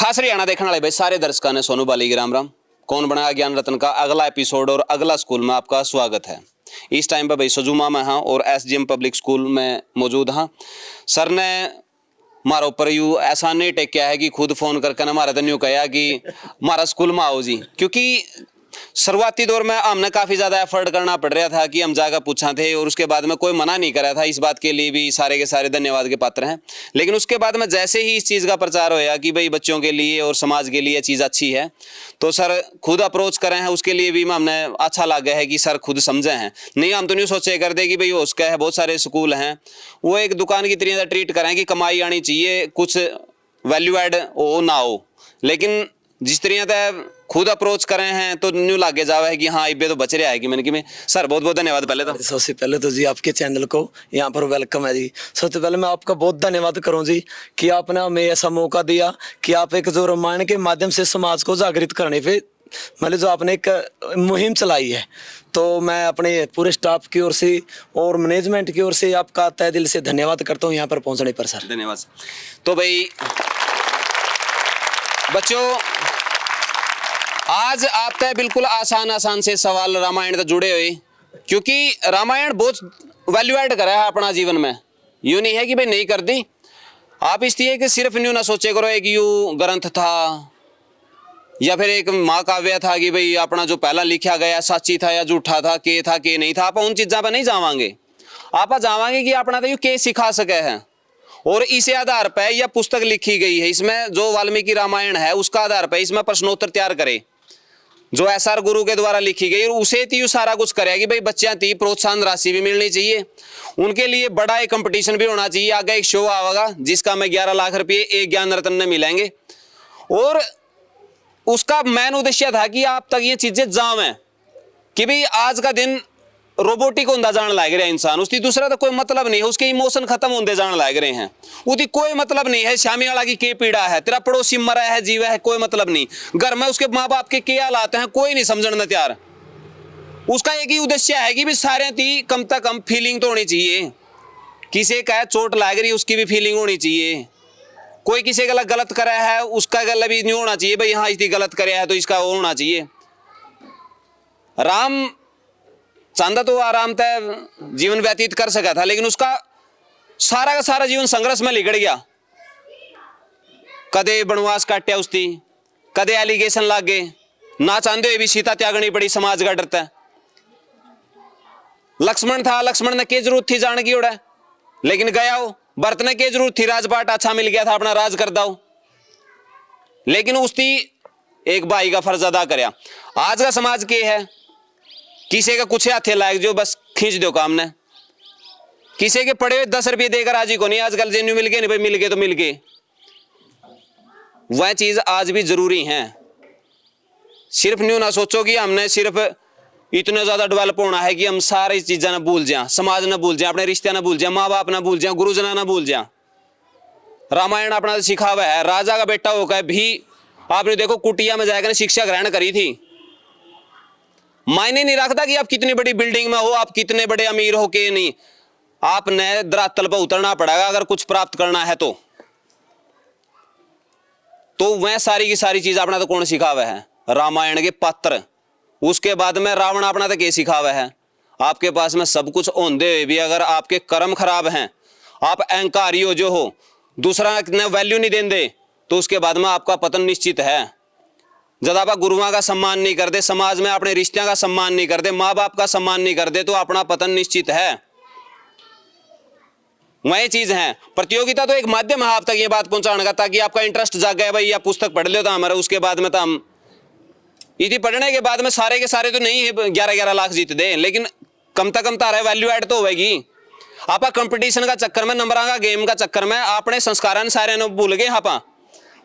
खास हरियाणा देखने वाले भाई सारे दर्शकों ने सोनू बाली की राम राम। कौन बना ज्ञान रत्न का अगला एपिसोड और अगला स्कूल में आपका स्वागत है। इस टाइम पर भाई सजुमा में हाँ और एसजीएम पब्लिक स्कूल में मौजूद हाँ। सर ने हमारे ऊपर यू ऐसा नहीं टेक किया है कि खुद फोन करके ना हमारा तो न्यू कहा कि हमारा स्कूल में आओ जी, क्योंकि शुरुआती दौर में हमने काफ़ी ज़्यादा एफर्ट करना पड़ रहा था कि हम जाकर पूछा थे और उसके बाद में कोई मना नहीं करा था। इस बात के लिए भी सारे के सारे धन्यवाद के पात्र हैं। लेकिन उसके बाद में जैसे ही इस चीज़ का प्रचार होया कि भाई बच्चों के लिए और समाज के लिए चीज़ अच्छी है, तो सर खुद अप्रोच करें हैं। उसके लिए भी हमने अच्छा लगा है कि सर खुद समझे हैं। नहीं हम तो नहीं सोचे कर दे कि भाई हो उसका है, बहुत सारे स्कूल हैं वो एक दुकान की तरह ट्रीट करें कि कमाई आनी चाहिए, कुछ वैल्यू एड हो ना हो। लेकिन जिस तरह से खुद अप्रोच करें हैं तो न्यू लागे जावा है कि हाँ इबे तो बच रहा है कि मैंने कि मैं सर बहुत बहुत धन्यवाद। पहले तो सबसे पहले तो जी आपके चैनल को यहाँ पर वेलकम है जी। सबसे पहले मैं आपका बहुत धन्यवाद करूँ जी कि आपने हमें ऐसा मौका दिया कि आप एक जो रामायण के माध्यम से समाज को जागृत करने पे मतलब जो आपने एक मुहिम चलाई है, तो मैं अपने पूरे स्टाफ की ओर से और मैनेजमेंट की ओर से आपका तहे दिल से धन्यवाद करता हूँ यहाँ पर पहुँचने पर सर। धन्यवाद। तो भाई बच्चों आज आप तय बिल्कुल आसान से सवाल रामायण से जुड़े हुए, क्योंकि रामायण बहुत वैल्यू ऐड करा है अपना जीवन में। यूँ नहीं है कि भाई नहीं कर दी। आप इसलिए कि सिर्फ न्यू ना सोचे करो एक यू ग्रंथ था या फिर एक महाकाव्य था कि भाई अपना जो पहला लिखा गया सच्ची था या झूठा था, के नहीं था। आप उन चीज़ों पर नहीं जावांगे। आप जावांगे कि अपना तो यू के सिखा सके हैं और इसी आधार पर यह पुस्तक लिखी गई है। इसमें जो वाल्मीकि रामायण है उसका आधार पर इसमें प्रश्नोत्तर तैयार करे जो एसआर गुरु के द्वारा लिखी गई, और उसे तीयू सारा कुछ करेगा कि भाई बच्चियां ती प्रोत्साहन राशि भी मिलनी चाहिए। उनके लिए बड़ा एक कंपटीशन भी होना चाहिए। आगे एक शो आएगा जिसका में 11 लाख रुपये एक ज्ञान रत्न में मिलेंगे, और उसका मेन उद्देश्य था कि आप तक ये चीजें जावें कि भाई आज का दिन रोबोटिक होता जान लग रहा है इंसान। उसकी दूसरा तो कोई मतलब नहीं है, उसके इमोशन खत्म होते जान लग रहे हैं। उसकी कोई मतलब नहीं है श्यामी वाला की के पीड़ा है, तेरा पड़ोसी मरा है जीवा है, कोई मतलब नहीं। घर में उसके माँ बाप के क्या हालात हैं कोई नहीं समझने तैयार। उसका एक ही उद्देश्य है कि भी सारे ती कम से कम फीलिंग तो होनी चाहिए। किसी का चोट लग रही उसकी भी फीलिंग होनी चाहिए। कोई किसी का गलत करा है उसका गला भी नहीं होना चाहिए भाई हाँ इसकी गलत करे है तो इसका वो होना चाहिए। राम चांदा तो आराम तय जीवन व्यतीत कर सका था, लेकिन उसका सारा का सारा जीवन संघर्ष में लिगड़ गया। कदे वनवास काटा उसकी, कदे एलिगेशन लाग गए, ना चाहते हुए भी सीता त्यागनी पड़ी समाज का डरता। लक्ष्मण था, लक्ष्मण ने क्या जरूरत थी जान की उड़ा, लेकिन गया हो। भरत ने क्या जरूरत थी, राजपाट अच्छा मिल गया था अपना राज कर दाओ, लेकिन उसकी एक भाई का फर्ज अदा करया। आज का समाज के है किसी का कुछ हाथे लायक जो बस खींच दो काम ने, किसी के पड़े हुए 10 रुपये देकर आज ही को नहीं। आजकल जेन्यू मिल गए नहीं भाई, मिल गए तो मिल गए। वह चीज आज भी जरूरी है। सिर्फ न्यू ना सोचो कि हमने सिर्फ इतना ज्यादा डेवलप होना है कि हम सारी चीजें ना भूल जाए, समाज ना भूल जाए, अपने रिश्ते ना भूल जाए, माँ बाप ना भूल जाए, गुरुजना ना भूल जाए। रामायण अपना सिखावा है। राजा का बेटा होकर भी आपने देखो कुटिया में जाकर शिक्षा ग्रहण करी थी। मायने नहीं रखता कि आप कितनी बड़ी बिल्डिंग में हो, आप कितने बड़े अमीर हो के नहीं, आपने धरातल पर उतरना पड़ेगा अगर कुछ प्राप्त करना है तो वह सारी की सारी चीज अपना तो कौन सिखावा है? रामायण के पात्र। उसके बाद में रावण अपना तो क्या सिखावा है? आपके पास में सब कुछ होंदे हुए भी अगर आपके कर्म खराब हैं, आप अहंकारी हो जो हो, दूसरा ने वैल्यू नहीं देंगे, तो उसके बाद में आपका पतन निश्चित है। जब आप गुरुओं का सम्मान नहीं करते, समाज में अपने रिश्तों का सम्मान नहीं करते, माँ बाप का सम्मान नहीं करते, तो अपना पतन निश्चित है। वही चीज है। प्रतियोगिता तो एक माध्यम है आप तक ये बात पहुंचाने का, ताकि आपका इंटरेस्ट जाग गया भाई, आप पुस्तक पढ़ लो तो हमारा उसके बाद में तो हम इति पढ़ने के बाद में सारे के सारे तो नहीं है 11-11 लाख जीत दे, लेकिन कम से कम तारा वैल्यू ऐड तो होगी। आप कंपटीशन का चक्कर में, नंबर का गेम का चक्कर में अपने संस्कार सारे ने भूल गए हाँ,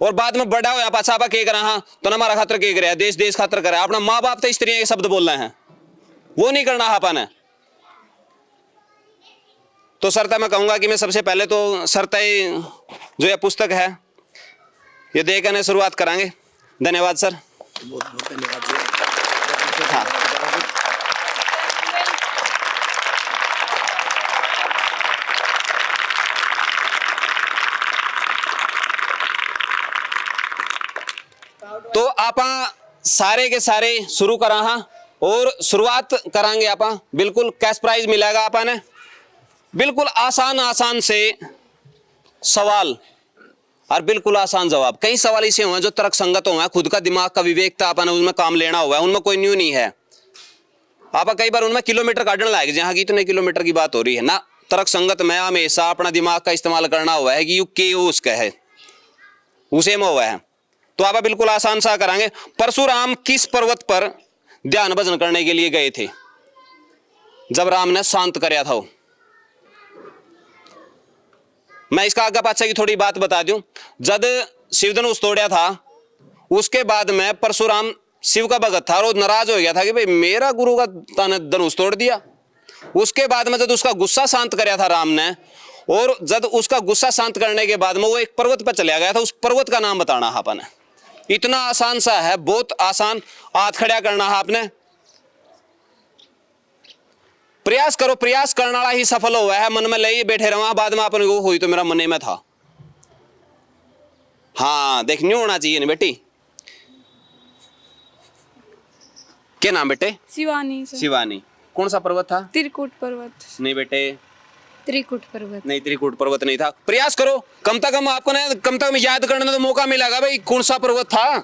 और बाद में बड़ा हो पाछा आप के करा हाँ तो हमारा खातर के करे, देश देश खातर करा। अपना माँ बाप तो स्त्रियों के शब्द बोल रहे हैं, वो नहीं करना हापा ने। तो सरता मैं कहूंगा कि मैं सबसे पहले तो सरता जो ये पुस्तक है ये देखने शुरुआत करांगे। धन्यवाद सर। बहुत बहुत धन्यवाद। हाँ तो आप सारे के सारे शुरू करा हाँ और शुरुआत करांगे आप बिल्कुल कैश प्राइज मिलेगा आप ने बिल्कुल आसान आसान से सवाल और बिल्कुल आसान जवाब। कई सवाल ऐसे हुए जो तर्क संगत हुए खुद का दिमाग का विवेक था आपने उसमें काम लेना हुआ है उनमें कोई न्यू नहीं है। आप कई बार उनमें किलोमीटर काटने लायक जहाँ की इतने किलोमीटर की बात हो रही है ना तर्क संगत में हमेशा अपना दिमाग का इस्तेमाल करना हुआ है कि यू के उसका है उसे में हुआ है। तो आप बिल्कुल आसान सा करांगे। परशुराम किस पर्वत पर ध्यान भजन करने के लिए गए थे जब राम ने शांत कराया था? मैं इसका आगे पाछा की थोड़ी बात बता दूं। जब शिव धनुष तोड़ा था उसके बाद में परशुराम शिव का भगत था और नाराज हो गया था कि भाई मेरा गुरु का तने धनुष तोड़ दिया। उसके बाद में जब उसका गुस्सा शांत कराया था राम ने और जब उसका गुस्सा शांत करने के बाद में वो एक पर्वत पर चला गया था उस पर्वत का नाम बताना है आपने। इतना आसान सा है बहुत आसान। हाथ खड़ा करना है आपने प्रयास करो प्रयास करने वाला ही सफल हुआ है। मन में ले बैठे रहा बाद में आपने वो हुई तो मेरा मन में था। हाँ देख नहीं होना चाहिए नहीं बेटी। क्या नाम बेटे? शिवानी सर। शिवानी। कौन सा पर्वत था? त्रिकुट पर्वत। नहीं बेटे त्रिकुट पर्वत नहीं त्रिकुट पर्वत नहीं था। प्रयास करो कम से कम आपको ना कम से कम याद करने का तो मौका मिलेगा भाई कौन सा पर्वत था।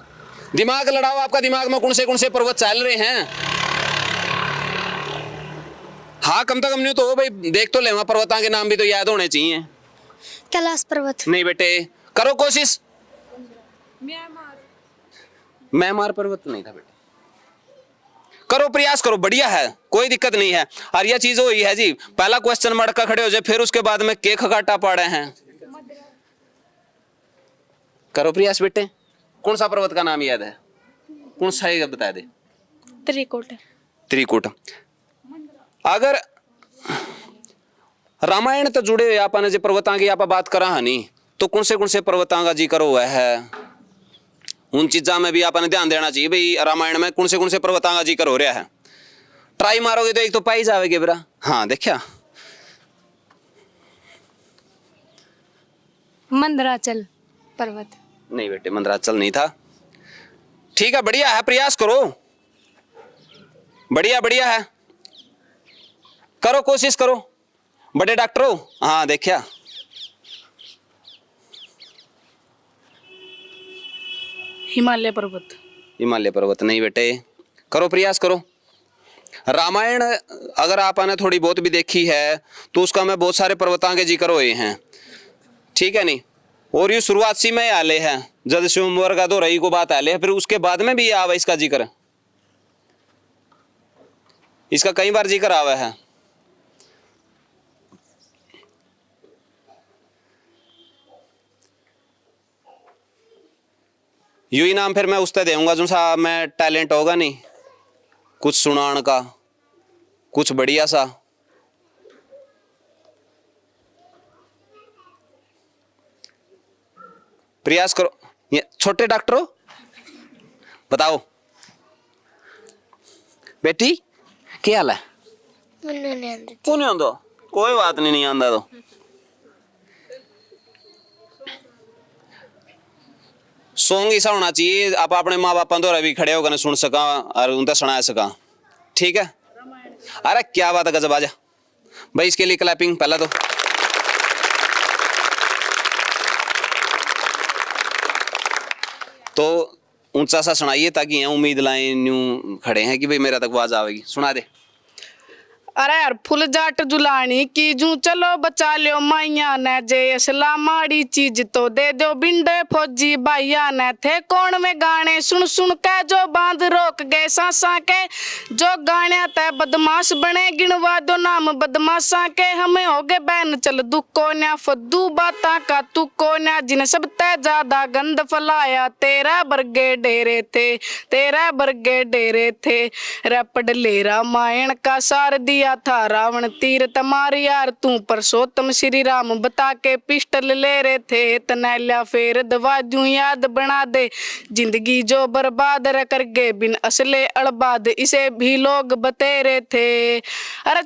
दिमाग लड़ाओ आपका दिमाग में कौन से पर्वत चल रहे हैं। हाँ कम से कम नहीं तो हो भाई देख तो ले वहां पर्वतों के नाम भी तो याद होने चाहिए। कैलाश पर्वत। नहीं बेटे करो कोशिश। म्यांमार पर्वत नहीं था बेटे। करो प्रयास करो बढ़िया है कोई दिक्कत नहीं है। और यह चीज हुई है जी पहला क्वेश्चन मार्क का खड़े हो जाए फिर उसके बाद में के खकाटा पाड़े हैं। करो प्रयास बेटे। कौन सा पर्वत का नाम याद है? कौन सा है बता दे। त्रिकुट। त्रिकुट। अगर रामायण तो जुड़े हुए आपने जो पर्वतां की आप बात करा है नहीं तो कौन से पर्वतां का जिक्र हुआ है उन चीजा में भी आपने ध्यान देना चाहिए भाई। रामायण में कौन से पर्वतां का जिक्र हो रहा है। ट्राई मारोगे तो एक तो पाई जाओगे बेरा। हाँ देखा मंदराचल पर्वत। नहीं बेटे मंदराचल नहीं था। ठीक है बढ़िया है प्रयास करो बढ़िया बढ़िया है करो कोशिश करो बड़े डॉक्टर हो। हाँ देखा हिमालय पर्वत। हिमालय पर्वत नहीं बेटे करो प्रयास करो। रामायण अगर आपने थोड़ी बहुत भी देखी है तो उसका में बहुत सारे पर्वतां के जिक्र हुए हैं ठीक है नहीं। और ये शुरुआत सी में आले हैं जब शिवमवर का तो रही को बात आले फिर उसके बाद में भी आवा इसका जिक्र इसका कई बार जिक्र आवा है। यू ही नाम फिर मैं उससे दूंगा जो सा मैं टैलेंट होगा नहीं कुछ सुनान का कुछ बढ़िया सा। प्रयास करो ये छोटे डॉक्टर हो बताओ बेटी क्या हाल है? क्यों नहीं आंदा? कोई बात नहीं नहीं आंदा तो सॉन्ग ऐसा होना चाहिए आप अपने माँ बाप द्वारा भी खड़े होकर सुन सका और उनका सुना सका ठीक है। अरे क्या बात है गजब आजा भाई इसके लिए क्लैपिंग पहला तो ऊंचा सा सुनाइए ताकि यहाँ उम्मीद लाए न्यू खड़े हैं कि भाई मेरा तक आवाज आवेगी। सुना दे। अरे यार फुल जाट जुलानी की जू चलो बचा लियो माइया ने जे असला माड़ी चीज तो दे दो बिंडे फौजी भाइया ने थे कौन में गाने सुन सुन के जो बांध रोक गए सांसा के जो गाने ते बदमाश बने गिनवा दो नाम बदमाशा के हमें हो गए बैन चल दुखो न्या फद्दू बाता का तू को न्या जिन सब ते ज्यादा गंद फलाया तेरा बरगे डेरे थे रपड ले रामायण का सार दिया था रावण तीर तमार यार तू परसोत्तम श्री राम बता के पिस्टल ले रहे थे तनैल्या फेर दवा जू याद बना दे जिंदगी जो बर्बाद र कर गए बिन असले अड़बाद इसे भी लोग बतेरे थे। अरे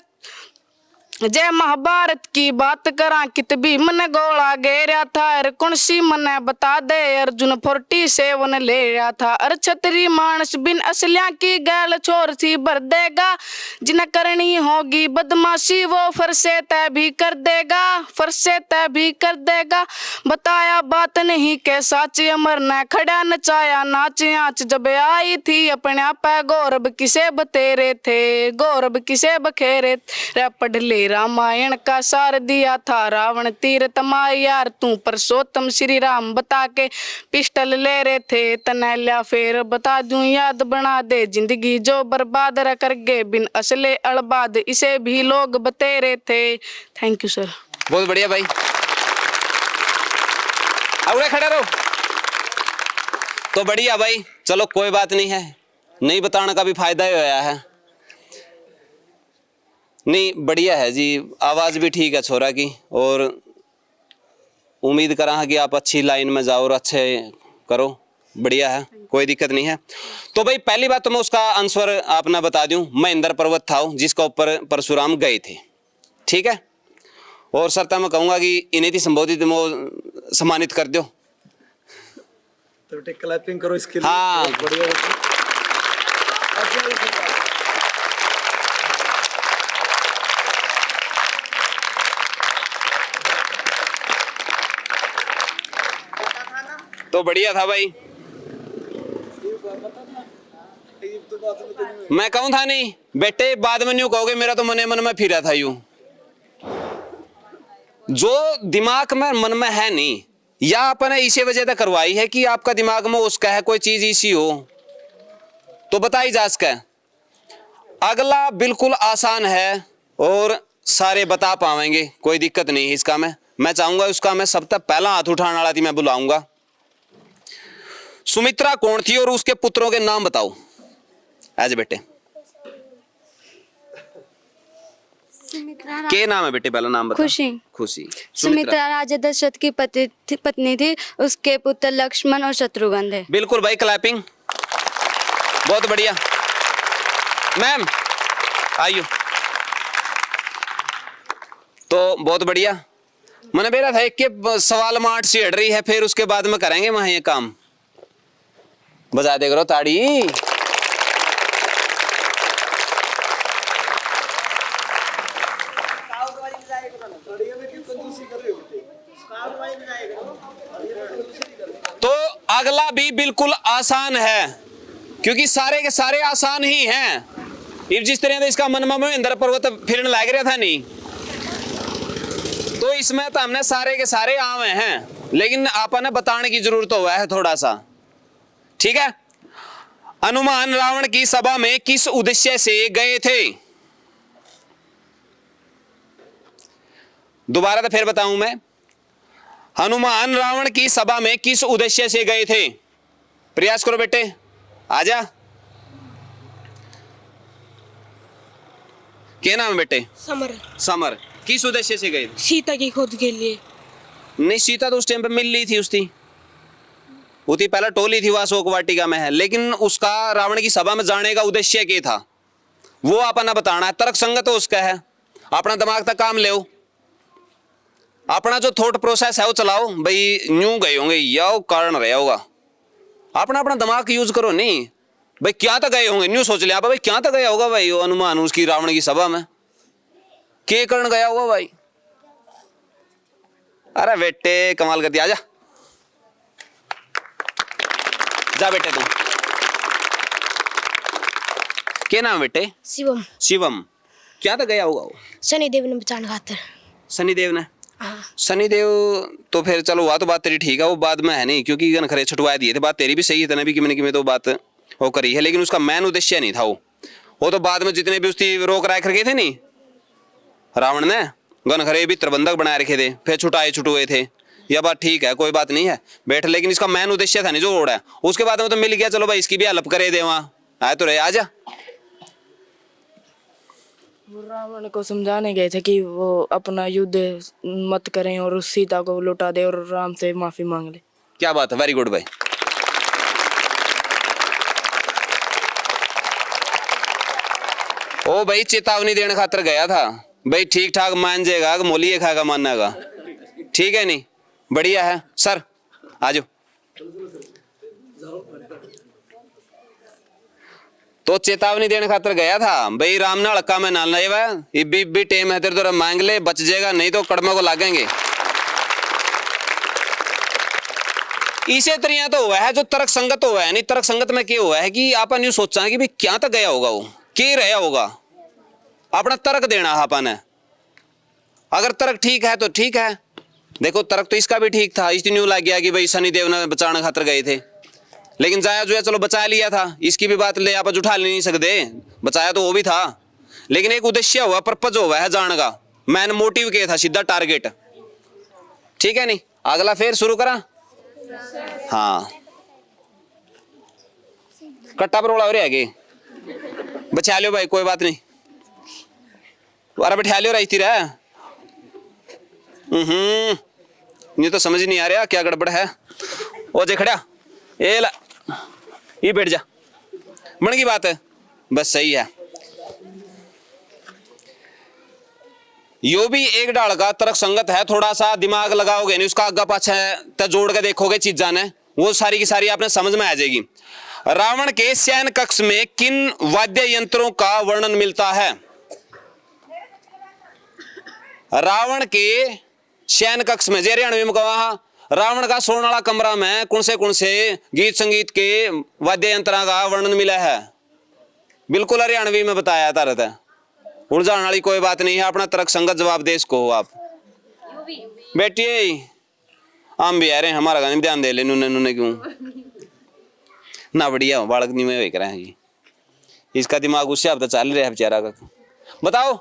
जय महाभारत की बात करा कित भी मन गोला घेरा था अर कौन सी मन बता दे अर्जुन 47 ले रहा था अर छतरी मानस बिन असलिया की गैल छोर सी भर देगा जिन्हें करनी होगी बदमाशी वो फर से तय भी कर देगा फर से तय भी कर देगा बताया बात नहीं के साच अमर न खड़ा नचाया नाच आँच जब आई थी अपने आप गौरव किसे बतेरे थे गौरव किसे बखेरे रे पढ़ ले रामायण का सार दिया था रावण तीर तमार यार तू परसोत्तम श्री राम बता के पिस्टल ले रहे थे तनैल्या फेर बता दूं याद बना दे जिंदगी जो बर्बाद र कर गए बिन असले अड़बाद इसे भी लोग बतेरे थे। Thank you sir. बहुत बढ़िया भाई, अगले खड़े रहो। तो बढ़िया भाई, चलो कोई बात नहीं है, नहीं बताने का भी फायदा ही होया है। नहीं बढ़िया है जी, आवाज भी ठीक है छोरा की, और उम्मीद करा कि आप अच्छी लाइन में जाओ और अच्छे करो, बढ़िया है, कोई दिक्कत नहीं है। तो भाई पहली बात तो मैं उसका आंसर आपने बता दूं, मैं इंद्र पर्वत था जिसका ऊपर परशुराम गए थे, ठीक है। और सर मैं कहूंगा कि इन्हें थी संबोधित में सम्मानित कर दो। तो क्लैपिंग करो इसके लिए। हाँ बढ़िया। तो बढ़िया था भाई, मैं कहूं था नहीं बेटे, बाद में न्यू कहोगे मेरा तो मन में फिरा था यूं, जो दिमाग में मन में है नहीं, या आपने इसी वजह से करवाई है कि आपका दिमाग में उसका है कोई चीज इसी हो, तो बताई जा सके। अगला बिल्कुल आसान है और सारे बता पाएंगे, कोई दिक्कत नहीं है इसका। मैं चाहूंगा उसका मैं सबसे पहला हाथ उठाने वाला थी मैं बुलाऊंगा। सुमित्रा कौन थी और उसके पुत्रों के नाम बताओ आज बेटे। सुमित्रा के नाम है बेटे, पहला नाम बताओ। खुशी। खुशी। सुमित्रा राजा दशरथ की पत्नी थी, उसके पुत्र लक्ष्मण और शत्रुघ्न थे। बिल्कुल भाई, क्लैपिंग, बहुत बढ़िया। मैम आइयो। तो बहुत बढ़िया, मैंने बेरा था एक के सवाल में 8 से हट रही है, फिर उसके बाद में करेंगे वहां ये काम। बजा दे करो ताड़ी। तो अगला भी बिल्कुल आसान है, क्योंकि सारे के सारे आसान ही हैं। इब जिस तरह से इसका मन में इंद्र पर्वत फिरने लग रहा था नहीं, तो इसमें तो हमने सारे के सारे आवे हैं, लेकिन आपने बताने की जरूरत हुआ है थोड़ा सा, ठीक है। हनुमान रावण की सभा में किस उद्देश्य से गए थे? दोबारा तो फिर बताऊं मैं, हनुमान रावण की सभा में किस उद्देश्य से गए थे? प्रयास करो बेटे, आजा। क्या नाम है बेटे? समर। समर। किस उद्देश्य से गए थे? सीता की खोज के लिए। नहीं, सीता तो उस टाइम पे मिल ली थी, उसकी पहला टोली थी वह अशोक वाटिका में है, लेकिन उसका रावण की सभा में जाने का उद्देश्य क्या था वो अपना बताना है। तर्क संगत तो उसका है, अपना दिमाग तक काम ले, अपना जो थॉट प्रोसेस है वो चलाओ भाई। यूं गए होंगे या कारण रहा होगा, अपना अपना दिमाग यूज करो। नहीं भाई क्या तो गए होंगे, न्यू सोच लिया भाई क्या तो गया होगा भाई वो हनुमान उसकी रावण की सभा में, के कारण गया होगा भाई। अरे बेटे कमाल कर दिया, आजा जा बेटे तू। क्या नाम बेटे? शिवम। शिवम। क्या तो गया होगा वो? शनिदेव ने बचाने खातिर। शनिदेव ने? हाँ। शनिदेव तो फिर चलो वह तो बात तेरी ठीक है, वो बाद में है नहीं, क्योंकि गन खरे छुटवा दिए थे। बात तेरी भी सही है तना भी कि मैंने तो बात वो करी है, लेकिन उसका मेन उद्देश्य नहीं था वो तो बाद में जितने भी उसकी रोक राख रखे थे नहीं रावण ने, गन खरे भी प्रबंधक बनाए रखे थे, फिर छुटुए थे। यह बात ठीक है, कोई बात नहीं है बैठ, लेकिन इसका मेन उद्देश्य था नहीं जो ओढ़ा है। उसके बाद में तो मिल गया, चलो भाई इसकी भी हेल्प करे दे, वहां आए तो रहे, आजा। वो रावण को समझाने गए थे कि वो अपना युद्ध मत करें और उस सीता को लौटा दे और राम से माफी मांग ले। क्या बात है, वेरी गुड भाई। ओ भाई चेतावनी देने खातर गया था भाई ठीक ठाक मान जाएगा, मोलिए खाएगा मानने का, ठीक है नहीं, बढ़िया है सर, आजो। तो चेतावनी देने खातर गया था भाई, राम ना हड़का में नाल नहीं वह भी टेम है तेरे तो मांग ले, बच जाएगा नहीं तो कड़मों को लागेंगे। इसे तरिया तो हुआ है जो तर्क संगत हुआ है, नहीं तर्क संगत में क्या हुआ है कि आपन यूं सोचा है कि भाई क्या तक गया होगा, वो क्या रहा होगा, अपना तर्क देना है अपन है। अगर तर्क ठीक है तो ठीक है, देखो तर्क तो इसका भी ठीक था, इसलिए न्यू लग गया कि भाई शनिदेव ने बचाने खातर गए थे, लेकिन जाया जो है चलो बचा लिया था, इसकी भी बात ले आप उठा नहीं सकते, बचाया तो वो भी था, लेकिन एक उद्देश्य हुआ, पर्पज हुआ है जान का, मैन मोटिव क्या था, सीधा टारगेट, ठीक है नहीं। अगला फिर शुरू करा, हाँ कट्टा पर हो रहा है, बचा लो भाई कोई बात नहीं, अरे बैठा लो रही रहा, ये तो समझ नहीं आ रहा क्या गड़बड़ है। ओ जे खड़ा ए ला, ये बैठ जा, बन की बात है, बस सही है। यो भी एक डाल का तर्क संगत है, थोड़ा सा दिमाग लगाओगे नहीं, उसका आगे पाछे जोड़ के देखोगे चीजा ने, वो सारी की सारी आपने समझ में आ जाएगी। रावण के शयन कक्ष में किन वाद्य यंत्रों का वर्णन मिलता है? रावण के शयन कक्ष में, जे हरियाणवी में कहा, रावण का सोने वाला कमरा में कौन से गीत संगीत के वाद्य यंत्रों का वर्णन मिला है? बिल्कुल हरियाणवी में बताया था रहता है, उलझाने वाली कोई बात नहीं है, अपना तर्क संगत जवाब दे इसको हो आप। बैठिए, हम भी आ रहे हैं, हमारा गाने ध्यान दे ले, नुने क्यों ना, बढ़िया बालक नहीं में रहे हैं, इसका दिमाग उससे अब तो चल रहा है बेचारा का। बताओ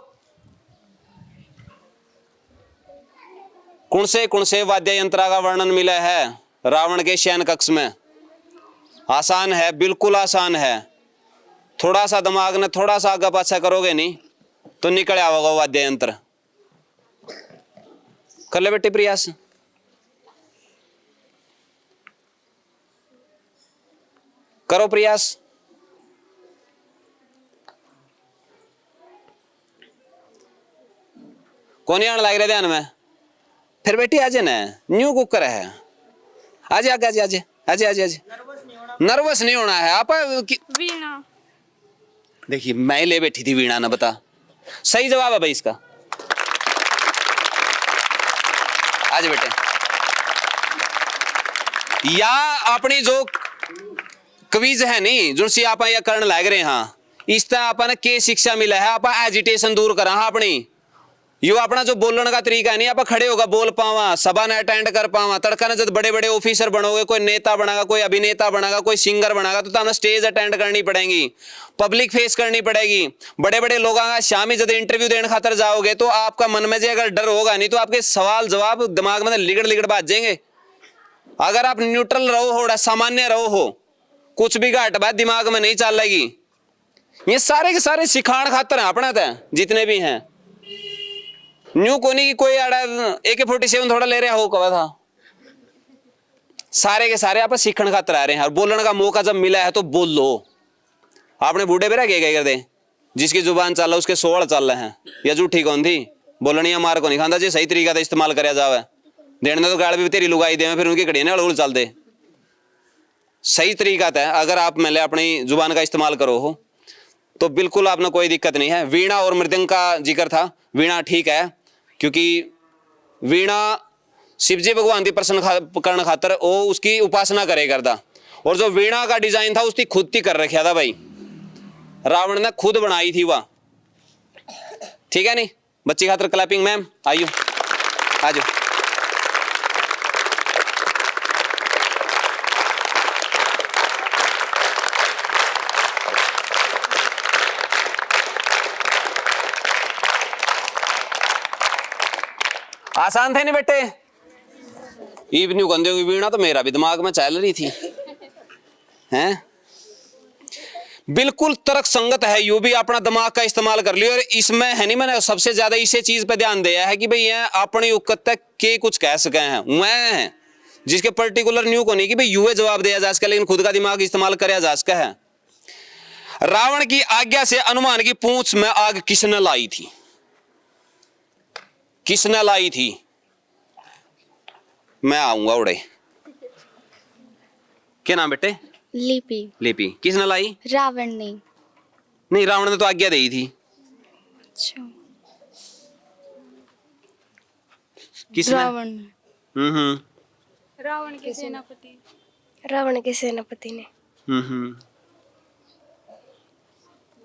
कौन से वाद्य यंत्र का वर्णन मिला है रावण के शयन कक्ष में? आसान है, बिल्कुल आसान है, थोड़ा सा दिमाग ने थोड़ा सा आगे पाछा करोगे नहीं तो निकल आओगे वाद्य यंत्र। कर ले बेटे प्रयास, करो प्रयास। कौन आने लग रहा ध्यान में? फिर बेटी आजे ना, न्यू कुकर है, आजे आगे आजे आजे आजे आजे आजे, नर्वस नहीं होना है आप। वीणा, देखिए मैं ले बैठी थी वीणा ना, बता सही जवाब है भाई इसका, आज बेटे। या अपनी जो क्विज है नहीं जो सी आप या करने लग रहे हैं, इस तरह अपन के शिक्षा मिला है, आप एजिटेशन दूर करा अपनी, यो अपना जो बोलने का तरीका है नहीं, आप खड़े होगा बोल पावा, सभा ने अटेंड कर पावा, तड़का ने जब बड़े बड़े ऑफिसर बनोगे, कोई नेता बनेगा, कोई अभिनेता बनेगा, कोई सिंगर बनेगा, तो हमें स्टेज अटेंड करनी पड़ेगी, पब्लिक फेस करनी पड़ेगी, बड़े बड़े लोगों का शामी जब इंटरव्यू देने खातर जाओगे तो आपका मन में जो अगर डर होगा नहीं तो आपके सवाल जवाब दिमाग में लिगड़ बाज जाएंगे। अगर आप न्यूट्रल रहो हो, सामान्य रहो हो, कुछ भी घाट बात दिमाग में नहीं चल रही, ये सारे के सारे सिखाण खातर है अपना था, जितने भी हैं न्यू कोनी की कोई आड़ा AK-47 थोड़ा ले रहा हो कहा था, सारे के सारे आप सीखने खातर आ रहे हैं, और बोलने का मौका जब मिला है तो बोल लो। आपने बूढ़े बेरा क्या कर दे, जिसकी जुबान चल रहा उसके सोड़ चल रहे हैं, या झूठी कौन थी बोलनी, मार को नहीं खादा जी, सही तरीका से इस्तेमाल कराया जावे, देने तो गाड़ भी तेरी लुगाई दे, फिर उनकी कड़िया उड़ चल दे, सही तरीका था। अगर आप मिले अपनी जुबान का इस्तेमाल करो हो तो बिल्कुल आपने कोई दिक्कत नहीं है। वीणा और मृदंग का जिक्र था, वीणा ठीक है, क्योंकि वीणा शिवजी भगवान की प्रसन्न करने खातर वो उसकी उपासना करे करता, और जो वीणा का डिजाइन था उसकी खुद ही कर रखा था भाई, रावण ने खुद बनाई थी वह, ठीक है नहीं। बच्ची खातर क्लैपिंग मैम, आइयो आजो। आसान थे नहीं बेटे, इवन्यू गंदे की वीणा तो मेरा भी दिमाग में चल रही थी, हैं बिल्कुल तर्क संगत है, यू भी अपना दिमाग का इस्तेमाल कर लियो। और इसमें है नहीं, मैंने सबसे ज्यादा इसी चीज पे ध्यान दिया है कि भाई ये अपनी उकत तक के कुछ कह सके हैं, मैं जिसके पर्टिकुलर न्यू को नहीं कि भाई यूए जवाब दिया जा सके, लेकिन खुद का दिमाग इस्तेमाल कराया जा सका है। रावण की आज्ञा से हनुमान की पूंछ में आग किसने लाई थी? किसने लाई थी? मैं आऊंगा उड़े। क्या नाम बेटे? लिपि। लिपि। किसने लाई? रावण ने। नहीं, रावण ने तो आज्ञा दी थी। अच्छा। किसने? रावण। रावण के सेनापति। रावण के सेनापति ने।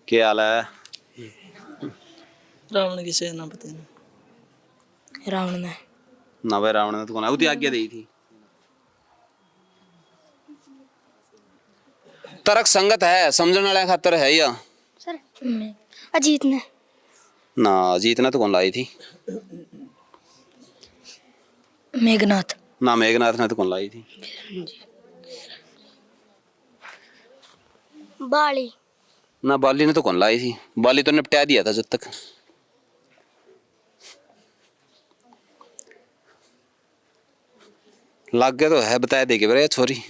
क्या हाल है? रावण की सेनापति ने। रावण ने। ना भाई, रावण ने तो कौन उसकी आज्ञा दी थी। तर्क संगत है, समझने वाले खातर है या सर अजीत ने। ना? अजीत ने तो कौन लाई थी? मेघनाथ। ना, मेघनाथ ने तो कौन लाई थी? बाली। ना, बाली ने तो कौन लाई थी? बाली तो निपटा दिया था जब तक। लग गया तो है, बता देगी बरे छोरी।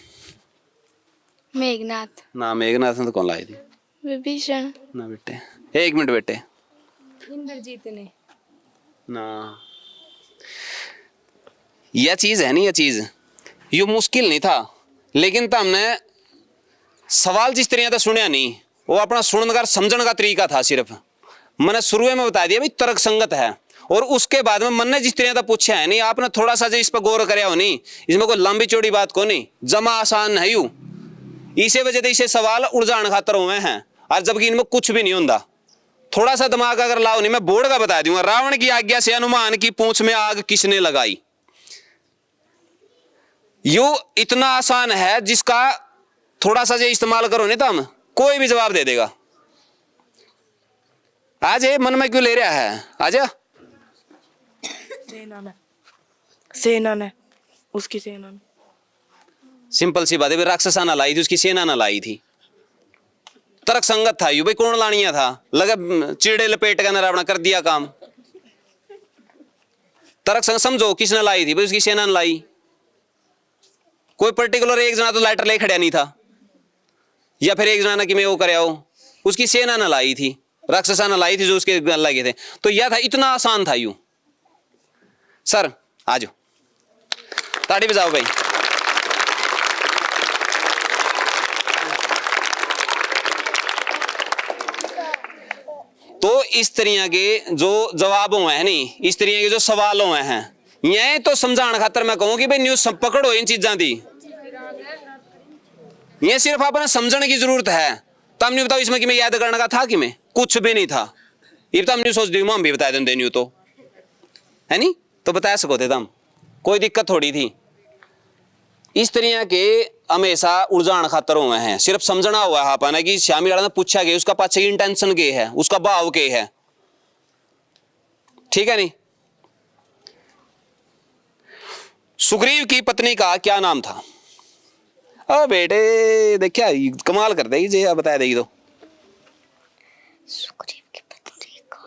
मेघनाथ। ना, मेघनाथ ने तो कौन लाई थी? विभीषण। ना बेटे, एक मिनट बेटे। इंद्रजीत ने। ना, यह चीज है नहीं, यह चीज यो मुश्किल नहीं था, लेकिन तो हमने सवाल जिस तरह का सुनिया नहीं, वो अपना सुनने का समझने का तरीका था। सिर्फ मैंने शुरू में बता दिया भाई तर्क संगत है, और उसके बाद में मन ने जिस तरह का पूछा है नहीं, आपने थोड़ा सा जो इस पर गौर कराया हो नहीं, इसमें कोई लंबी चौड़ी बात को नहीं, जमा आसान है यू। इसे वजह से इसे सवाल उलझाने खातर हुए हैं, और जबकि इनमें कुछ भी नहीं होता। थोड़ा सा दिमाग अगर लाओ नहीं, मैं बोर्ड का बता दूंगा। रावण की आज्ञा से हनुमान की पूंछ में आग किसने लगाई? यू इतना आसान है जिसका थोड़ा सा जो इस्तेमाल करो नहीं तो हम कोई भी जवाब दे देगा। आज ये मन में क्यों ले रहा है? आजा। सेना ने। सेना ने। उसकी सेना ने। सिंपल सी बात है, राक्षसा ना लाई थी, उसकी सेना ना लाई थी। तर्क संगत था यू भाई, कौन लानिया था? लगा चिड़े लपेट के अंदर अपना कर दिया काम। तर्क संगत समझो, किसने लाई थी भाई? उसकी सेना ने लाई। कोई पर्टिकुलर एक जना तो लेटर ले खड़ा नहीं था, या फिर एक जना कि मैं वो कर हो, उसकी सेना न लाई थी, राक्षसा न लाई थी जो उसके लगे थे। तो यह था, इतना आसान था यूं। सर आ जाओ, ताड़ी बजाओ भाई। तो इस तरह के जो जवाब हुए हैं नहीं, इस तरह के जो सवाल हुए हैं, यह तो समझाने खातर मैं कहूं कि भाई न्यूज सब पकड़ो इन चीजा दी। ये सिर्फ आपने समझने की जरूरत है। तो हम नहीं बताओ इसमें कि मैं याद करने का था कि मैं कुछ भी नहीं था। ये तो हम नहीं सोच दी, हम भी बता दें न्यू तो है नहीं, तो बता सको थे तुम, कोई दिक्कत थोड़ी थी। इस तरह के हमेशा उलझान खातर हुए हैं, सिर्फ समझना हुआ है आपने कि श्यामी लाल ने पूछा गया उसका पाछे इंटेंशन के है, उसका भाव के है, ठीक है नहीं। सुग्रीव की पत्नी का क्या नाम था? ओ बेटे देखिया कमाल कर देगी जे, बता देगी तो। सुग्रीव की पत्नी का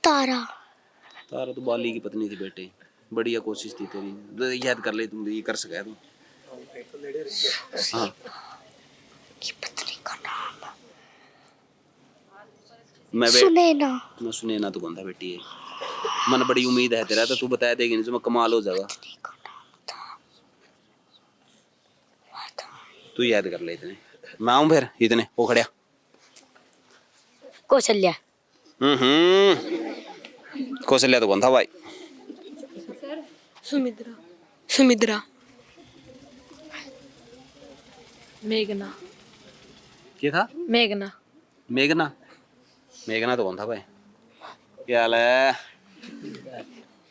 तारा। तारा तो बाली की पत्नी थी बेटे, बढ़िया कोशिश थी तेरी, याद कर ले तुम, ये कर सका तुम। हाँ, की पत्नी का नाम मैं सुनैना। मैं सुनैना तो बंदा बेटी है, मन बड़ी उम्मीद है तेरा, तो तू बता देगी नहीं तो मैं कमाल हो जाएगा। तू याद कर ले इतने, मैं आऊं फिर इतने वो खड़िया। कौशल्या। कौशल्या तो कौन था भाई? सुमित्रा। सुमित्रा। मेघना। क्या था? मेघना। मेघना। मेघना तो कौन था भाई? क्या हाल है?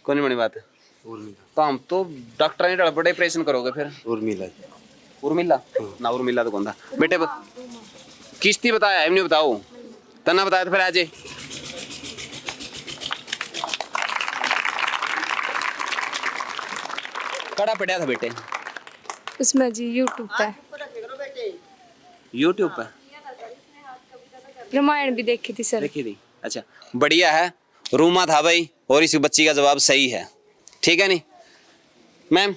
कौन बड़ी बात है? तो हम तो डॉक्टर नहीं डर बड़े ऑपरेशन करोगे फिर? उर्मिला। उर्मिला ना, उर्मिला तो कौन था बेटे? किश्ती बताया है नहीं, बताओ तना बताया तो फिर आज कड़ा पड़ा था बेटे उसमें जी यूट्यूब पे, यूट्यूब पे रामायण भी देखी थी सर। देखी थी? अच्छा बढ़िया है, रूमा था भाई, और इस बच्ची का जवाब सही है, ठीक है नहीं मैम?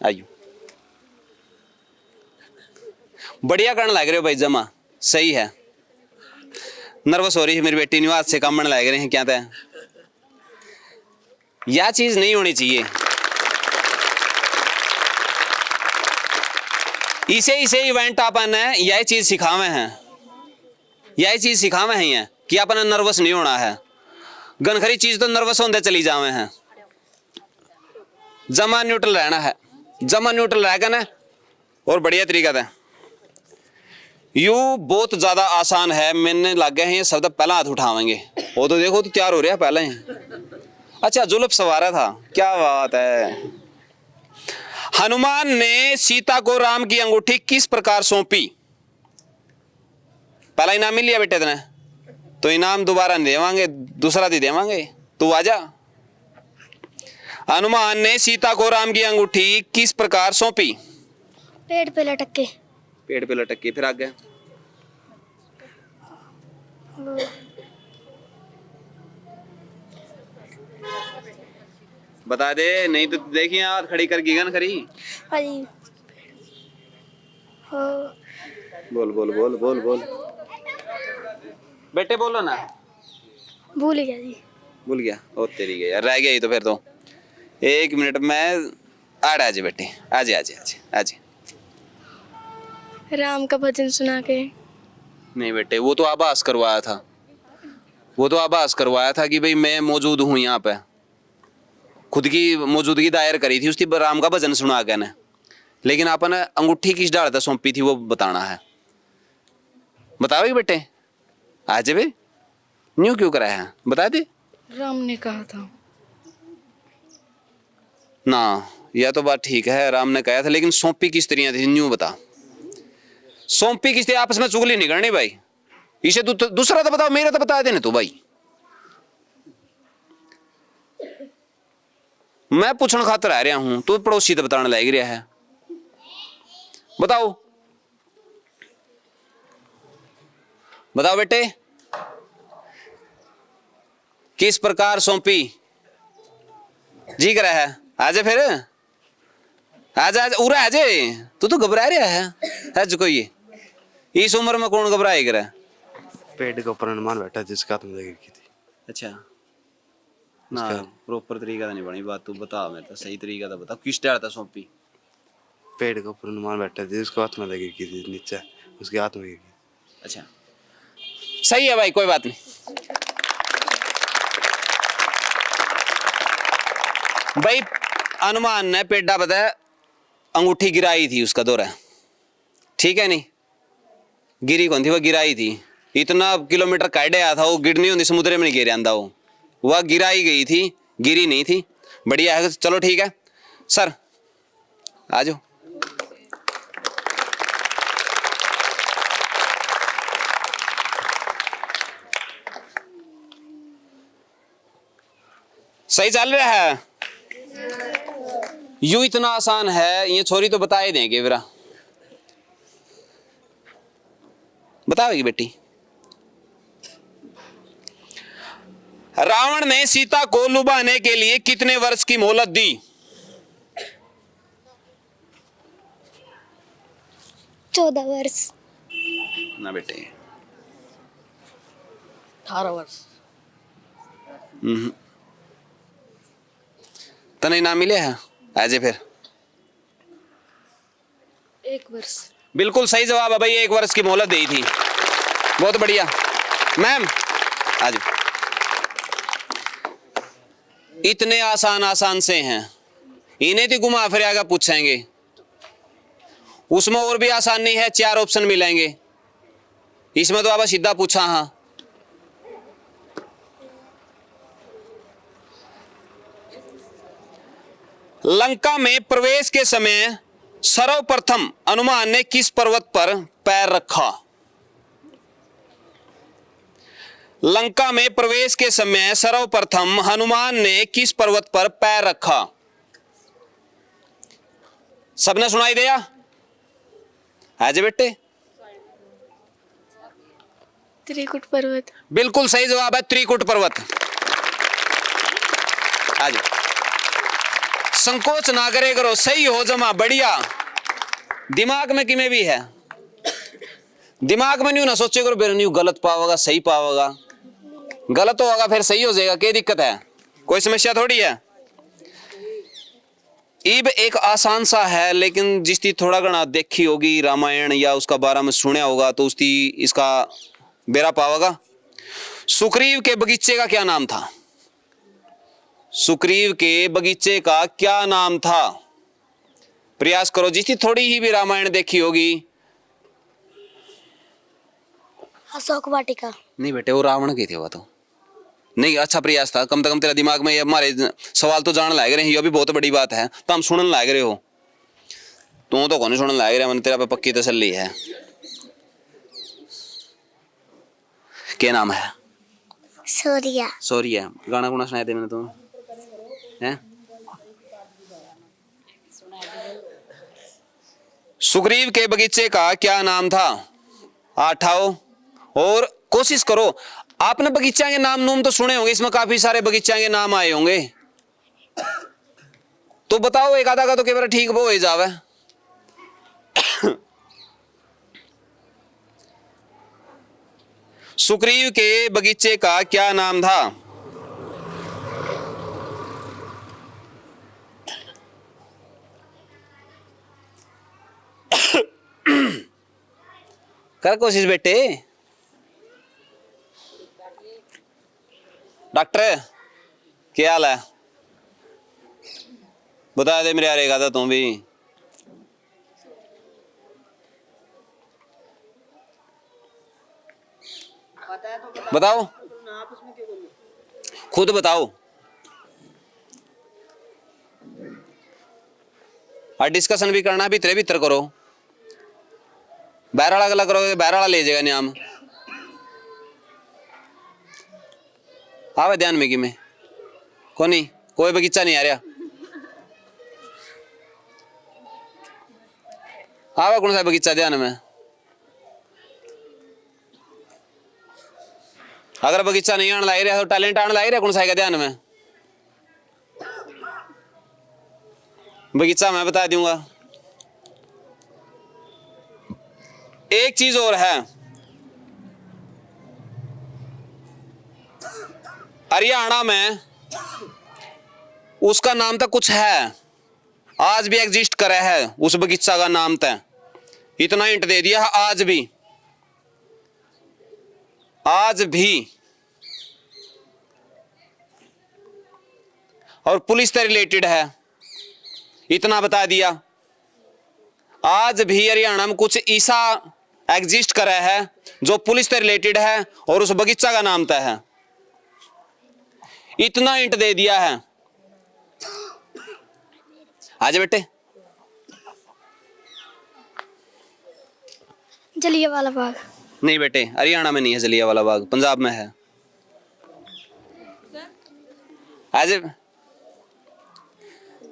आइयो, बढ़िया करने लग रहे हो भाई, जमा सही है। नर्वस हो रही है मेरी बेटी, नहीं हाथ से काम लग रहे हैं क्या था? यह चीज नहीं होनी चाहिए। इसे इवेंट अपन है यही चीज सिखावे हैं, यही चीज सिखावे हैं ये कि अपन नर्वस नहीं होना है। गनखरी चीज तो नर्वस होते चली जावे हैं। जमा न्यूट्रल रहना है, जमा न्यूट्रल रहकर ना और बढ़िया तरीका था। यू बहुत ज्यादा आसान है, मैंने लग गए हैं ये शब्द पहला हाथ उठावेंगे। वो तो देखो तो तैयार हो रहा है पहले ही। अच्छा जुल्फ सवारा था, क्या बात है। हनुमान ने सीता को राम की अंगूठी किस प्रकार सौंपी? पहला इनाम मिल लिया बेटे तेने, तो इनाम दोबारा नहीं देवांगे, दूसरा दे देवांगे। तू आजा। हनुमान ने सीता को राम की अंगूठी किस प्रकार सौंपी? पेड़ पे लटक के। पेड़ पे लटक के, फिर आगे बता दे, नहीं तो देखिए हाथ खड़ी कर गगन खरी। अजी हो बोल बोल बोल बोल बोल बेटे बोलो ना। भूल गया जी। भूल गया? ओ तेरी गया यार, रह गया ही तो फिर तो। 1 मिनट में आ जा बेटे, आजे आजे आजे आजे। राम का भजन सुना के। नहीं बेटे, वो तो आभास करवाया था, वो तो आभास करवाया था कि भाई मैं मौजूद हूँ यहाँ पे। खुद की मौजूदगी दायर करी थी उसकी, राम का भजन सुना के ने। लेकिन अपन अंगूठी किस डाल था सौंपी थी वो बताना है। बताओगे बेटे? आज बे न्यू क्यों कराया है, बता दे। राम ने कहा था ना, यह तो बात ठीक है, राम ने कहा था, लेकिन सौंपी किस तरह थी न्यू बता। सौंपी किस तरह? आपस में चुगली नहीं करनी भाई। इसे दूसरा तो बताओ, मेरा तो बता देने तू भाई। मैं पूछने खातर आ रहा हूं, तू पड़ोसी तो बताने लग रहा है। बताओ बताओ बेटे, किस प्रकार सौंपी? जी कर रहा है, आजे फिर आजा आजा उरा आजे। तू तो घबरा रहा है आज कोई इस उम्र में कौन घबराए कर? पेड़ के ऊपर हनुमान बैठा जिसके हाथ में गिर की थी। अच्छा ना, प्रॉपर तरीका तो नहीं बनी बात, तू बता। मैं तो सही तरीका तो बता, किस टाइम था सौंपी? पेड़ के ऊपर हनुमान बैठा था जिसको हाथ में गिर की थी, नीचे उसके हाथ में गिर की। अच्छा सही है भाई, कोई बात नहीं। भाई हनुमान ने पेड़ा बताया, अंगूठी गिराई थी उसका दौरा, ठीक है नहीं? गिरी कौन थी? वो गिराई थी। इतना किलोमीटर काटे आया था वो, गिरनी होती समुद्र में नहीं गिर आंदा वो, वह गिराई गई थी, गिरी नहीं थी। बढ़िया है, चलो ठीक है सर, आ जाओ। सही चल रहा है? यू इतना आसान है, ये छोरी तो बता ही देंगे मेरा। बताओगी बेटी? रावण ने सीता को लुभाने के लिए कितने वर्ष की मोहलत दी? 14 वर्ष। ना बेटे, 18 वर्ष। तने इनाम मिले है आज फिर? 1 वर्ष। बिल्कुल सही जवाब है भाई, 1 वर्ष की मोहलत दी थी। बहुत बढ़िया मैम, आज इतने आसान आसान से हैं, इन्हें तो घुमा फिरा कर पूछेंगे। उसमें और भी आसानी है, 4 ऑप्शन मिलेंगे। इसमें तो आप सीधा पूछा। हाँ लंका में प्रवेश के समय सर्वप्रथम हनुमान ने किस पर्वत पर पैर रखा? लंका में प्रवेश के समय सर्वप्रथम हनुमान ने किस पर्वत पर पैर रखा? सबने सुनाई दिया? आज बेटे त्रिकुट पर्वत। बिल्कुल सही जवाब है, त्रिकुट पर्वत। आज संकोच ना करे करो, सही हो जमा, बढ़िया। दिमाग में किमें भी है, दिमाग में नहीं ना सोचे करो फिर नहीं गलत पाओगा सही पाओगा, गलत होगा फिर सही हो जाएगा। क्या दिक्कत है? कोई समस्या थोड़ी है। इब एक आसान सा है, लेकिन जिसकी थोड़ा घना देखी होगी रामायण या उसका बारे में सुना होगा तो उसकी इसका बेरा पावेगा। सुग्रीव के बगीचे का क्या नाम था? सुग्रीव के बगीचे का क्या नाम था? प्रयास करो, जिसकी थोड़ी ही भी रामायण देखी होगी। अशोक वाटिका। नहीं बेटे, वो रावण की थी वो तो। नहीं, अच्छा प्रयास था, कम से कम तेरा दिमाग में ये हमारे सवाल तो जान लाग रहे हैं, ये भी बहुत बड़ी बात है। तो हम सुनन लाग रहे हो, तू तो कौन सुनन लाग रहा, मन तेरा पे पक्की तसल्ली है। क्या नाम है? सूर्या। सॉरी, गाना गुना सुनाया दे मैंने तुम्हें हैं? सुग्रीव के बगीचे का क्या नाम था? आठाओ और कोशिश करो। आपने बगीचा के नाम नूम तो सुने होंगे, इसमें काफी सारे बगीचा के नाम आए होंगे, तो बताओ एक आधा का तो केवल ठीक वो हो जावे। सुग्रीव के बगीचे का क्या नाम था? कर कोशिश बेटे। डॉक्टर क्या हाल है? बता दे मेरे यार, था तुम भी। बताओ, खुद बताओ। और डिस्कशन भी करना, भीतर भीतर करो। बाहर वाला गला करोगे, बाहर वाला ले जाएगा नाम। आवे ध्यान में कि मैं को नहीं, कोई बगीचा नहीं आ रहा। आवा कौन सा बगीचा ध्यान में? अगर बगीचा नहीं आने लग रहा तो टैलेंट आने लग रहा कौन सा है ध्यान में? बगीचा मैं बता दूंगा। एक चीज और है, हरियाणा में उसका नाम तो कुछ है, आज भी एग्जिस्ट करे है उस बगीचा का नाम तय। इतना हिंट दे दिया, आज भी और पुलिस से रिलेटेड है, इतना बता दिया। आज भी हरियाणा में कुछ ऐसा एग्जिस्ट करे है जो पुलिस से रिलेटेड है और उस बगीचा का नाम तय है। इतना हिंट दे दिया है। आज बेटे जलियांवाला बाग। नहीं बेटे, हरियाणा में नहीं है जलियांवाला बाग, पंजाब में है। आज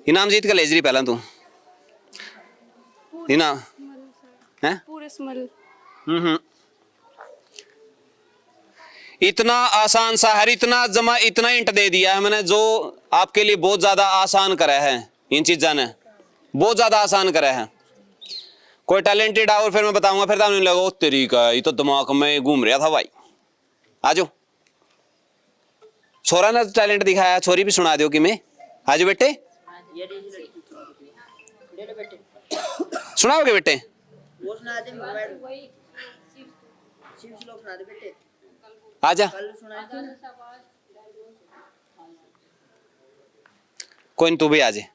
इनाम जीत कर ले जी पहला तू इनाम है पूरे स्मेल। इतना आसान सा है, इतना हिंट दे दिया है मैंने, जो आपके लिए बहुत ज्यादा आसान करा है। इन चीजा ने बहुत ज्यादा आसान करा है। कोई टैलेंटेड है और फिर मैं बताऊंगा, फिर नहीं लगा तेरी का ये तो दिमाग में घूम रहा था भाई। आजो छोरा ने टैलेंट दिखाया, छोरी भी सुना दो कि मैं। आजो बेटे, सुनाओगे बेटे? आजा, कोई नहीं, तू भी आजे।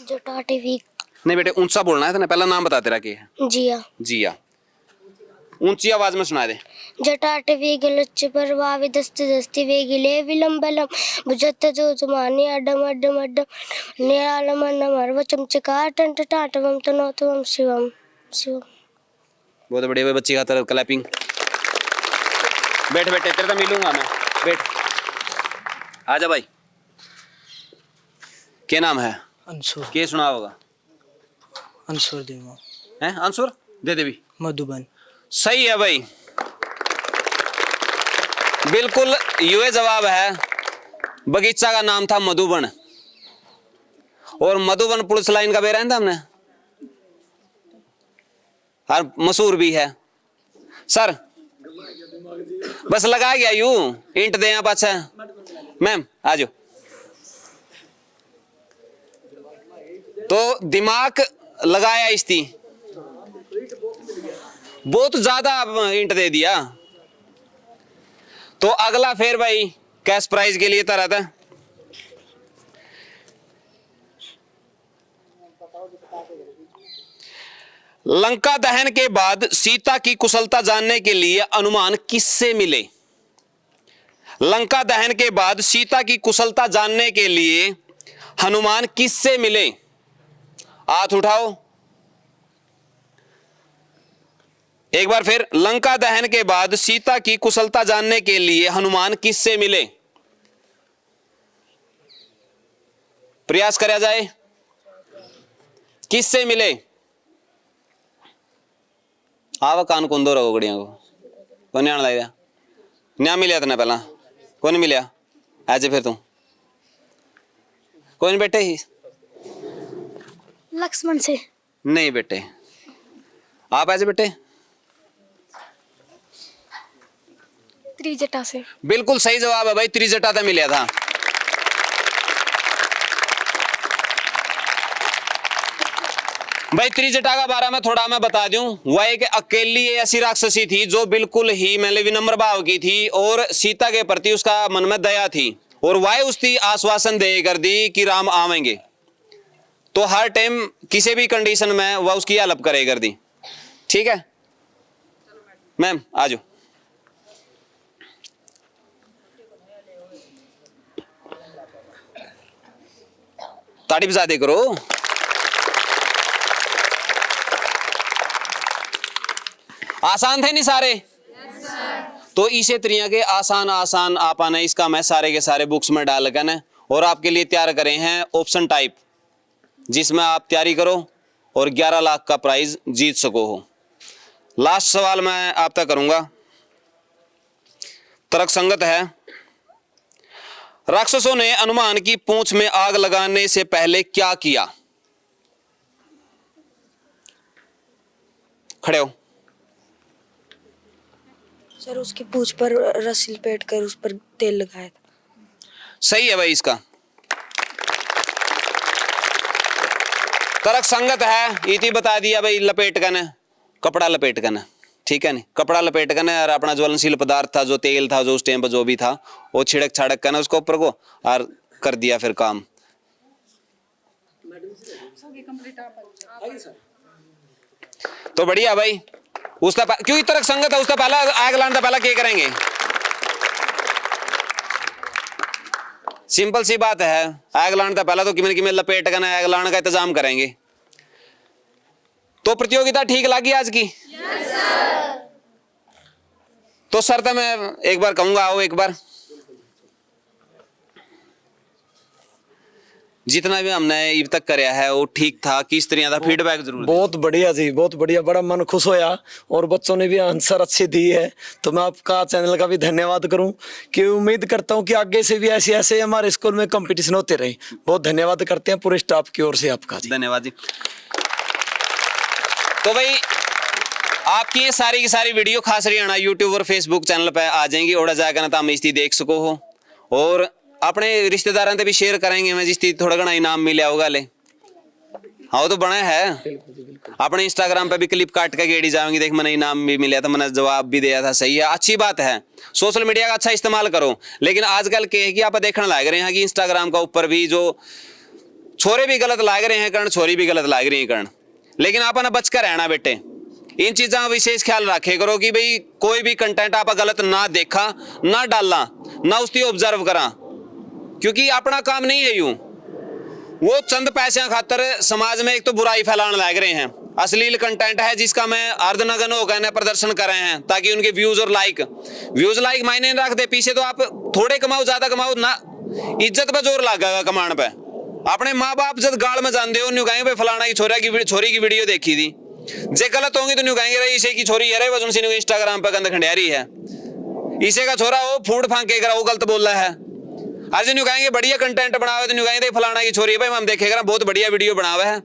जटा टीवी। नहीं बेटे, ऊंचा बोलना है, तो पहला नाम बता तेरा क्या है? जिया। जिया, ऊंची आवाज में सुना दे। जटाट वेगलच्च परवावि दस्ति दस्ति वेगिले विलंबलम भुजत जो जमानी अडम अडम अडम निरालम नमर चमचका टंट टाटवम तनोतवम शिवम शिवम। बहुत बढ़िया बच्ची का तरफ क्लैपिंग। बैठ बेटे, तेरे तो मिलूंगा मैं, बैठ। आजा भाई, क्या नाम है? अंशुर। क्या सुना होगा? अंशुर देवा हैं? अंशुर दे देवी मधुबन। सही है भाई, बिल्कुल ये जवाब है। बगीचा का नाम था मधुबन, और मधुबन पुलिस लाइन का बेरा है था हमने, और मशहूर भी है। सर बस लगा गया यूं, इंट दे आप। अच्छा मैम आ जाओ। तो दिमाग लगाया इसती, बहुत ज्यादा इंट दे दिया। तो अगला फिर भाई कैश प्राइज के लिए तरह था। लंका दहन के बाद सीता की कुशलता जानने के लिए हनुमान किससे मिले? लंका दहन के बाद सीता की कुशलता जानने के लिए हनुमान किससे मिले? हाथ उठाओ एक बार फिर। लंका दहन के बाद सीता की कुशलता जानने के लिए हनुमान किससे मिले? प्रयास करा जाए, किससे मिले? आवा कान कुंदो रहो गड़िया को कौन आने लग गया? न्या मिलिया तना पहला कौन मिलिया? ऐसे फिर तू कौन बेटे ही? लक्ष्मण से। नहीं बेटे, आप ऐसे बेटे? त्रिजटा से। बिल्कुल सही जवाब है भाई, त्रिजटा था मिलिया था। भाई त्रिजटा का बारे में थोड़ा मैं बता दूं, वह एक अकेली ऐसी राक्षसी थी जो बिल्कुल ही मतलब विनम्र भाव की थी और सीता के प्रति उसका मन में दया थी और वह उसकी आश्वासन दे कर दी कि राम आवेंगे, तो हर टाइम किसी भी कंडीशन में वह उसकी हेल्प करे कर दी। ठीक है मैम, आ जाओ। तारीफ ज्यादा करो। आसान थे नहीं सारे? तो इसे तरीके के आसान आसान आपा ने इसका मैं सारे के सारे बुक्स में डाल कर न और आपके लिए तैयार करे हैं ऑप्शन टाइप, जिसमें आप तैयारी करो और 11 लाख का प्राइज जीत सको हो। लास्ट सवाल मैं आप तक करूंगा, तर्क संगत है। राक्षसों ने हनुमान की पूंछ में आग लगाने से पहले क्या किया? खड़े हो। सर उसकी पूंछ पर रस्सी लपेट कर उस पर तेल लगाया था। सही है भाई, इसका तर्क संगत है। इति बता दिया भाई, लपेट कर कपड़ा लपेट कर, ठीक है नहीं, कपड़ा लपेट कर और अपना ज्वलनशील पदार्थ था जो तेल था जो उस टाइम पर जो भी था वो छिड़क छाड़क कर उसको ऊपर को और कर दिया फिर काम। तो बढ़िया भाई, उसका क्योंकि तर्क संगत है, उसका पहला आग लाने पहला क्या करेंगे? सिंपल सी बात है, आग लाने पहला तो किमें लपेट कर आग लाने का इंतजाम करेंगे। तो प्रतियोगिता ठीक लगी आज की? तो सर तो मैं एक बार कहूंगा, आओ एक बार। जितना भी हमने अब तक कराया है वो ठीक था? किस तरह का फीडबैक जरूर? बहुत बढ़िया जी, बहुत बढ़िया, बड़ा मन खुश होया और बच्चों ने भी आंसर अच्छे दिए है। तो मैं आपका चैनल का भी धन्यवाद करूं कि उम्मीद करता हूं कि आगे से भी ऐसे ऐसे हमारे स्कूल में कंपटीशन होते रहे। बहुत धन्यवाद करते हैं पूरे स्टाफ की ओर से आपका जी। धन्यवाद जी। तो भाई आपकी ये सारी की सारी वीडियो खास हरियाणा यूट्यूब और फेसबुक चैनल पे आ जाएंगी, ओड़ा जाकर ना तो हम इसकी देख सको हो और अपने रिश्तेदारों से भी शेयर करेंगे। मैं जिसकी थोड़ा घना इनाम मिला होगा ले, हाँ वो तो बना है। अपने इंस्टाग्राम पे भी क्लिप काट के गेड़ी जाऊंगी, देख मैंने इनाम भी मिला था, मैंने जवाब भी दिया था। सही है, अच्छी बात है, सोशल मीडिया का अच्छा इस्तेमाल करो। लेकिन आजकल क्या है कि आप देखने लग रहे हैं कि इंस्टाग्राम का ऊपर भी जो छोरे भी गलत लाग रहे हैं करण, छोरी भी गलत लाग रही है करण। लेकिन आप ना बच कर रहना बेटे, इन चीजों का विशेष ख्याल रखे करो कि भाई कोई भी कंटेंट आप गलत ना देखा, ना डालना, ना उसकी ऑब्जर्व करा, क्योंकि अपना काम नहीं है यूं। वो चंद पैसे खातर समाज में एक तो बुराई फैलाने लग रहे हैं। अश्लील कंटेंट है जिसका मैं अर्धनग्न होकर प्रदर्शन कर रहे हैं ताकि उनके व्यूज और व्यूज लाइक मायने नहीं रखते। पीछे तो आप थोड़े कमाओ ज्यादा कमाओ ना, इज्जत पे जोर लगेगा कमाने पे। अपने माँ बाप जब गाड़ में जानते हो न्यू कहेंगे भाई फलाना की छोरी की वीडियो देखी थी, जे गलत होंगी तो न्यू कहेंगे रही इसे की छोरी है वजन से इंस्टाग्राम पे गंद खंडियारी है, इसे का छोरा वो फूड फांके करा वो गलत बोल रहा है। आज न्यू कहेंगे बढ़िया कंटेंट बनावे तो न्यू कहेंगे फलाना की छोरी है भाई हम देखेगा बहुत बढ़िया वीडियो बनावा है।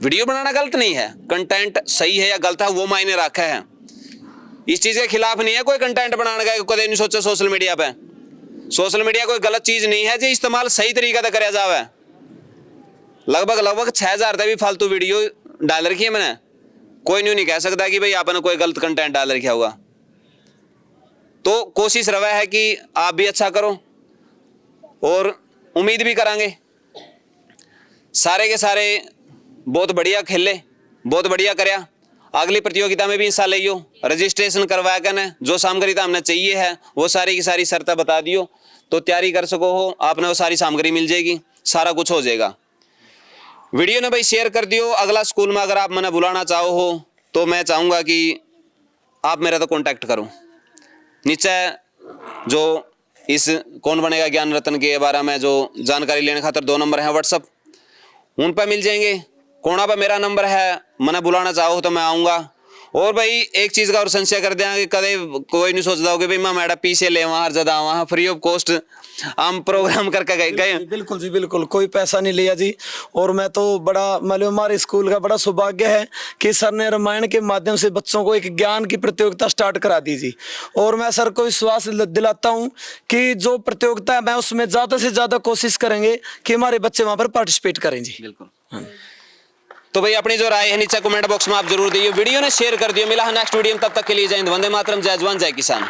वीडियो बनाना गलत नहीं है, कंटेंट सही है या गलत है वो मायने रखा है। इस चीज के खिलाफ नहीं है कोई कंटेंट बनाने का, कदे नहीं सोचा सोशल मीडिया पे। सोशल मीडिया कोई गलत चीज नहीं है जी, इस्तेमाल सही तरीका से कराया जावे। लगभग 6000 तक भी फालतू वीडियो डाल रखी है मैंने। कोई न्यू नहीं कह सकता कि भाई आपने कोई गलत कंटेंट डाल रखा होगा। तो कोशिश रवा है कि आप भी अच्छा करो और उम्मीद भी करांगे सारे के सारे बहुत बढ़िया खेले, बहुत बढ़िया करया। अगली प्रतियोगिता में भी हिस्सा लियो, रजिस्ट्रेशन करवा कर जो सामग्री हमने चाहिए है वो सारी की सारी शर्तें बता दियो तो तैयारी कर सको हो, आपने वो सारी सामग्री मिल जाएगी, सारा कुछ हो जाएगा। वीडियो ने भाई शेयर कर दियो। अगला स्कूल में अगर आप मैंने बुलाना चाहो हो तो मैं चाहूँगा कि आप मेरा तो कांटेक्ट करो। नीचे जो इस कौन बनेगा ज्ञान रत्न के बारे में जो जानकारी लेने खातर 2 नंबर हैं व्हाट्सअप, उन पर मिल जाएंगे। कोना पर मेरा नंबर है, मैंने बुलाना चाहो तो मैं आऊँगा। और भाई एक चीज़ का और संशय कर दें कि कदे कोई नहीं सोचता हो कि भाई मैं मैडम पीछे ले वहाँ हर जगह वहाँ फ्री ऑफ कॉस्ट हम प्रोग्राम करके गए। बिल्कुल जी बिल्कुल, कोई पैसा नहीं लिया जी। और मैं तो बड़ा मतलब हमारे स्कूल का बड़ा सौभाग्य है कि सर ने रामायण के माध्यम से बच्चों को एक ज्ञान की प्रतियोगिता स्टार्ट करा दी जी। और मैं सर को विश्वास दिलाता हूँ कि जो प्रतियोगिता है मैं उसमें ज़्यादा से ज़्यादा कोशिश करेंगे कि हमारे बच्चे वहाँ पर पार्टिसिपेट करें जी। बिल्कुल। तो भाई अपनी जो राय है नीचे कमेंट बॉक्स में आप जरूर दिए। वीडियो ने शेयर कर दियो। मिला है नेक्स्ट वीडियो में, तब तक के लिए जय हिंद, वंदे मातरम, जय जवान जय किसान।